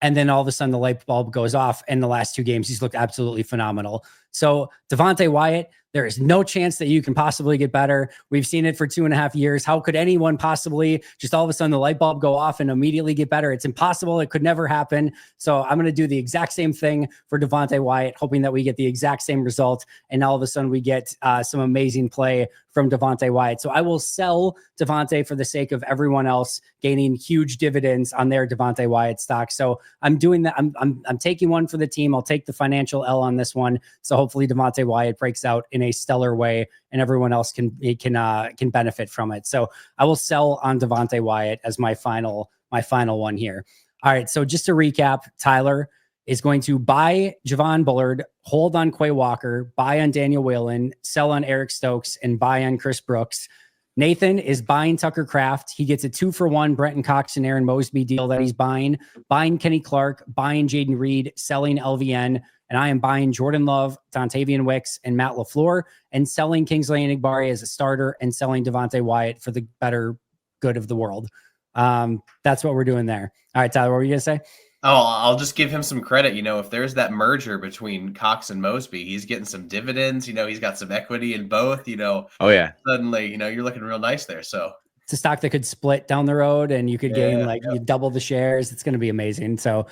And then all of a sudden the light bulb goes off. And the last 2 games, he's looked absolutely phenomenal. So Devontae Wyatt, there is no chance that you can possibly get better. We've seen it for 2.5 years. How could anyone possibly just all of a sudden the light bulb go off and immediately get better? It's impossible. It could never happen. So I'm going to do the exact same thing for Devontae Wyatt, hoping that we get the exact same result. And all of a sudden we get some amazing play from Devontae Wyatt. So I will sell Devontae for the sake of everyone else gaining huge dividends on their Devontae Wyatt stock. So I'm doing that. I'm taking one for the team. I'll take the financial L on this one. So hopefully Devontae Wyatt breaks out in a stellar way and everyone else can benefit from it. So I will sell on Devontae Wyatt as my final one here. All right. So just to recap, Tyler is going to buy Javon Bullard, hold on Quay Walker, buy on Daniel Whalen, sell on Eric Stokes, and buy on Chris Brooks. Nathan is buying Tucker Kraft. He gets a 2-for-1 Brenton Cox and Aaron Mosby deal that he's buying Kenny Clark, buying Jaden Reed, selling LVN, and I am buying Jordan Love, Dontavian Wicks, and Matt LaFleur, and selling Kingsley Enagbare as a starter and selling Devontae Wyatt for the better good of the world. That's what we're doing there. All right, Tyler, what were you going to say? Oh, I'll just give him some credit. If there's that merger between Cox and Mosby, he's getting some dividends. He's got some equity in both. Oh yeah. Suddenly, you're looking real nice there. So it's a stock that could split down the road and you could gain you double the shares. It's going to be amazing. So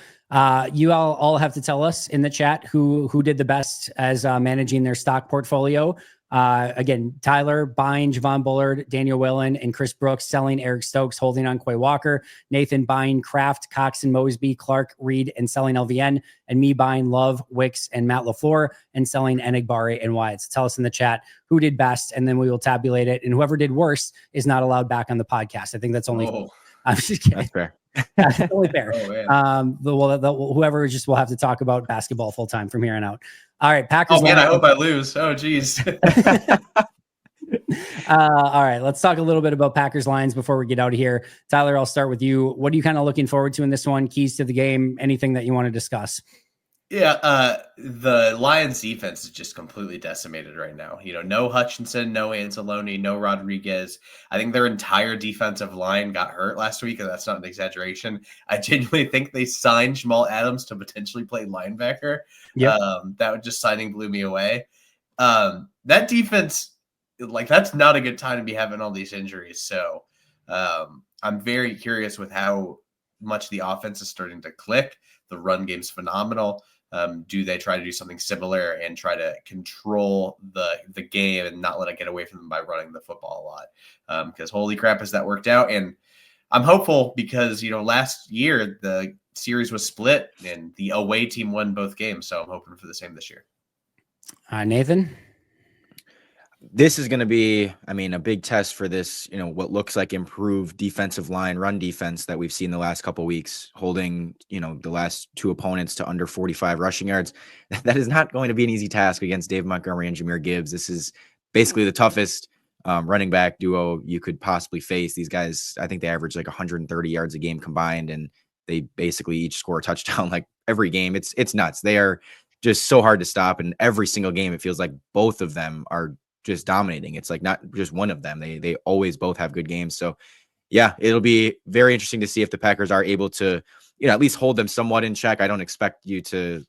you all have to tell us in the chat who did the best as managing their stock portfolio. Again, Tyler buying Javon Bullard, Daniel Whalen, and Chris Brooks, selling Eric Stokes, holding on Quay Walker, Nathan buying Kraft, Cox and Mosby, Clark, Reed, and selling LVN, and me buying Love, Wicks, and Matt LaFleur, and selling Enagbare and Wyatt. So tell us in the chat who did best, and then we will tabulate it. And whoever did worse is not allowed back on the podcast. I think that's only. I'm just kidding. That's fair. That's totally fair. Whoever just will have to talk about basketball full time from here on out. All right, Packers. Oh man, I hope I lose. Oh geez. All right, let's talk a little bit about Packers lines before we get out of here. Tyler, I'll start with you. What are you kind of looking forward to in this one? Keys to the game? Anything that you want to discuss? Yeah, the Lions defense is just completely decimated right now. No Hutchinson, no Anzalone, no Rodriguez. I think their entire defensive line got hurt last week, and that's not an exaggeration. I genuinely think they signed Jamal Adams to potentially play linebacker. Yep. That just signing blew me away. That defense, that's not a good time to be having all these injuries. So I'm very curious with how much the offense is starting to click. The run game's phenomenal. Do they try to do something similar and try to control the game and not let it get away from them by running the football a lot? Because holy crap, has that worked out? And I'm hopeful because, last year the series was split and the away team won both games. So I'm hoping for the same this year. Nathan? This is going to be, a big test for this, what looks like improved defensive line, run defense that we've seen the last couple of weeks, holding, the last 2 opponents to under 45 rushing yards. That is not going to be an easy task against Dave Montgomery and Jahmyr Gibbs. This is basically the toughest running back duo you could possibly face. These guys, I think they average like 130 yards a game combined, and they basically each score a touchdown like every game. It's nuts. They are just so hard to stop. And every single game, it feels like both of them are just dominating. It's like not just one of them. They always both have good games. So yeah, it'll be very interesting to see if the Packers are able to, at least hold them somewhat in check. I don't expect you to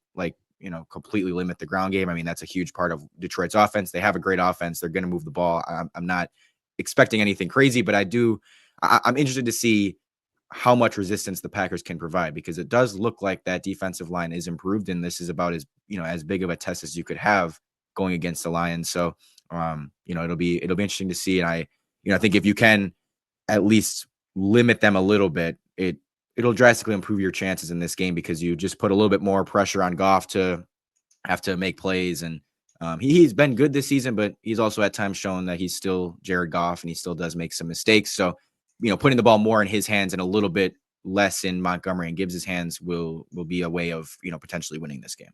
completely limit the ground game. That's a huge part of Detroit's offense. They have a great offense. They're going to move the ball. I'm not expecting anything crazy, but I'm interested to see how much resistance the Packers can provide, because it does look like that defensive line is improved. And this is about as big of a test as you could have going against the Lions. So, it'll be interesting to see. And I think if you can at least limit them a little bit, it'll drastically improve your chances in this game, because you just put a little bit more pressure on Goff to have to make plays. And he's been good this season, but he's also at times shown that he's still Jared Goff and he still does make some mistakes. So, putting the ball more in his hands and a little bit less in Montgomery and Gibbs' hands will be a way of, potentially winning this game.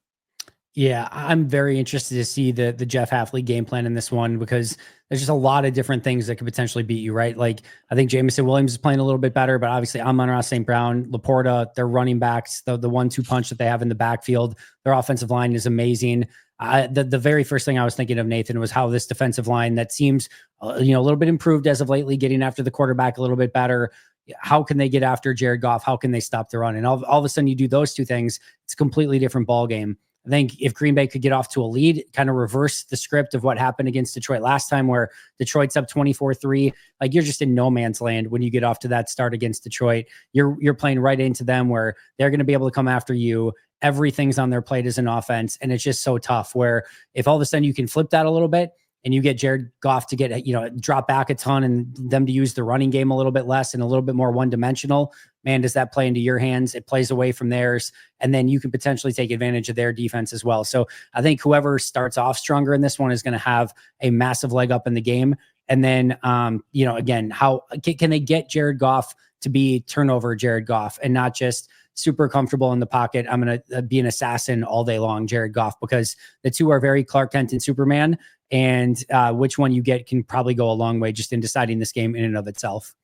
Yeah, I'm very interested to see the Jeff Hafley game plan in this one, because there's just a lot of different things that could potentially beat you, right? Like, I think Jameson Williams is playing a little bit better, but obviously Amon-Ra St. Brown, Laporta, their running backs, the 1-2 punch that they have in the backfield, their offensive line is amazing. The very first thing I was thinking of, Nathan, was how this defensive line that seems, a little bit improved as of lately, getting after the quarterback a little bit better. How can they get after Jared Goff? How can they stop the run? And all of a sudden you do those two things, it's a completely different ball game. I think if Green Bay could get off to a lead, kind of reverse the script of what happened against Detroit last time, where Detroit's up 24-3, like, you're just in no man's land when you get off to that start against Detroit. You're playing right into them, where they're going to be able to come after you. Everything's on their plate as an offense. And it's just so tough, where if all of a sudden you can flip that a little bit and you get Jared Goff to get, drop back a ton and them to use the running game a little bit less and a little bit more one-dimensional, man, does that play into your hands? It plays away from theirs. And then you can potentially take advantage of their defense as well. So I think whoever starts off stronger in this one is going to have a massive leg up in the game. And then, again, how can they get Jared Goff to be turnover Jared Goff and not just super comfortable in the pocket? I'm going to be an assassin all day long, Jared Goff, because the two are very Clark Kent and Superman. And which one you get can probably go a long way just in deciding this game in and of itself.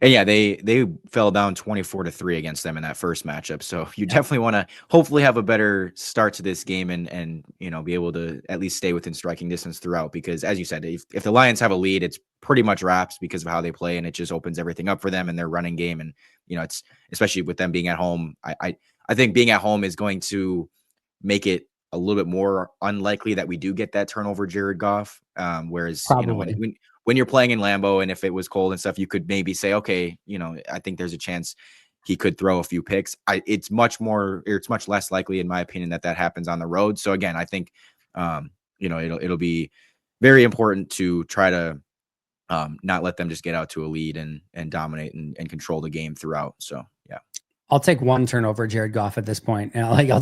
And yeah, they fell down 24-3 against them in that first matchup. So you definitely want to hopefully have a better start to this game and be able to at least stay within striking distance throughout. Because as you said, if the Lions have a lead, it's pretty much wraps because of how they play, and it just opens everything up for them and their running game. And it's especially with them being at home. I think being at home is going to make it a little bit more unlikely that we do get that turnover Jared Goff. Whereas when you're playing in Lambeau and if it was cold and stuff, you could maybe say, okay, I think there's a chance he could throw a few picks. It's much less likely, in my opinion, that happens on the road. So again, I think, it'll be very important to try to not let them just get out to a lead and dominate and control the game throughout. So, yeah. I'll take one turnover, Jared Goff, at this point. I'll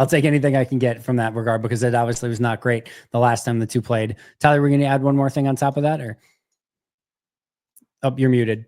take anything I can get from that regard, because it obviously was not great the last time the two played. Tyler, we're going to add one more thing on top of that, or? Oh, you're muted.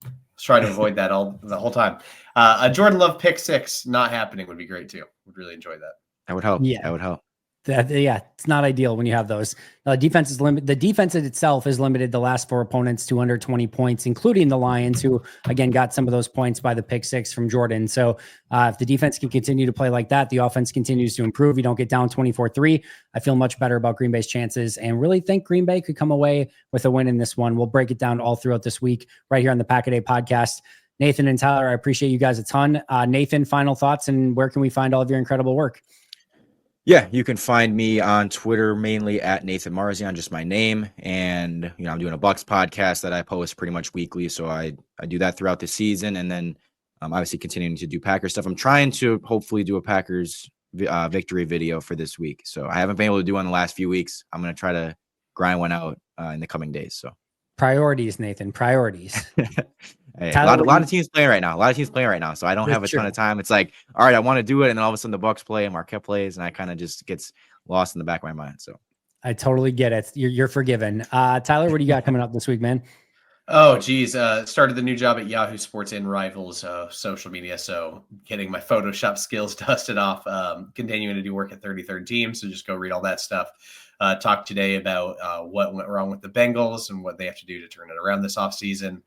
I was trying to avoid that the whole time. A Jordan Love pick six not happening would be great too. Would really enjoy that. That would help. Yeah, that would help. It's not ideal when you have those. Defense is limited. The defense in itself has limited the last four opponents to under 20 points, including the Lions, who again got some of those points by the pick six from Jordan. So if the defense can continue to play like that, the offense continues to improve. You don't get down 24-3. I feel much better about Green Bay's chances and really think Green Bay could come away with a win in this one. We'll break it down all throughout this week right here on the Pack a Day podcast. Nathan and Tyler, I appreciate you guys a ton. Nathan, final thoughts, and where can we find all of your incredible work? Yeah, you can find me on Twitter, mainly at Nathan Marzion, just my name. And, I'm doing a Bucks podcast that I post pretty much weekly. So I do that throughout the season. And then obviously continuing to do Packers stuff. I'm trying to hopefully do a Packers victory video for this week. So I haven't been able to do one the last few weeks. I'm going to try to grind one out in the coming days. So priorities, Nathan, priorities. Hey, a lot of teams playing right now. So I don't have a ton of time. It's like, all right, I want to do it. And then all of a sudden the Bucks play and Marquette plays. And I kind of just gets lost in the back of my mind. So I totally get it. You're forgiven. Tyler, what do you got coming up this week, man? Oh, geez. Started the new job at Yahoo Sports and Rivals social media. So getting my Photoshop skills dusted off, continuing to do work at 33rd Team. So just go read all that stuff. Talk today about what went wrong with the Bengals and what they have to do to turn it around this offseason.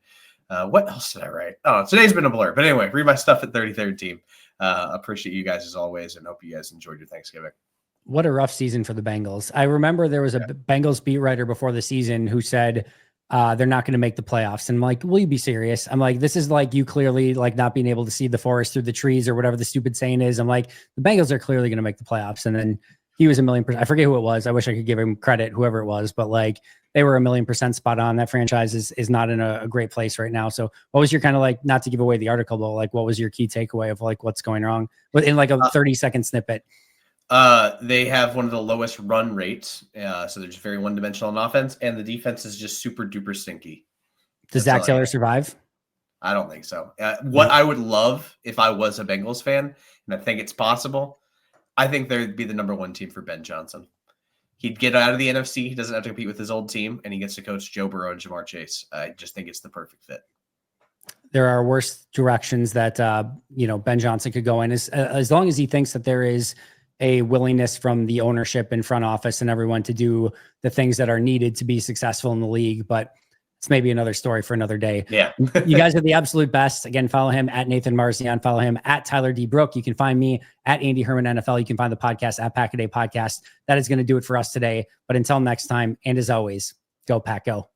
What else did I write? Oh, today's been a blur. But anyway, read my stuff at 33rd Team. Appreciate you guys as always, and hope you guys enjoyed your Thanksgiving. What a rough season for the Bengals. I remember there was a Bengals beat writer before the season who said they're not going to make the playoffs. And I'm like, will you be serious? I'm like, this is like you clearly like not being able to see the forest through the trees or whatever the stupid saying is. I'm like, the Bengals are clearly going to make the playoffs. And then he was 1,000,000%. I forget who it was. I wish I could give him credit, whoever it was, but like they were 1,000,000% spot on. That franchise is not in a great place right now. So what was your kind of like, not to give away the article, but like, what was your key takeaway of like what's going wrong in like a 30-second snippet? They have one of the lowest run rates. So they're just very one-dimensional on offense, and the defense is just super duper stinky. Does Zach Taylor survive? I don't think so. What I would love if I was a Bengals fan, and I think it's possible, I think they'd be the number one team for Ben Johnson. He'd get out of the NFC. He doesn't have to compete with his old team, and he gets to coach Joe Burrow and Jamar Chase. I just think it's the perfect fit. There are worse directions that Ben Johnson could go in, as long as he thinks that there is a willingness from the ownership and front office and everyone to do the things that are needed to be successful in the league. But it's maybe another story for another day. Yeah. You guys are the absolute best. Again, follow him at Nathan Marzian. Follow him at Tyler D. Brook. You can find me at Andy Herman NFL. You can find the podcast at Pack a Day Podcast. That is going to do it for us today. But until next time, and as always, go Pack Go.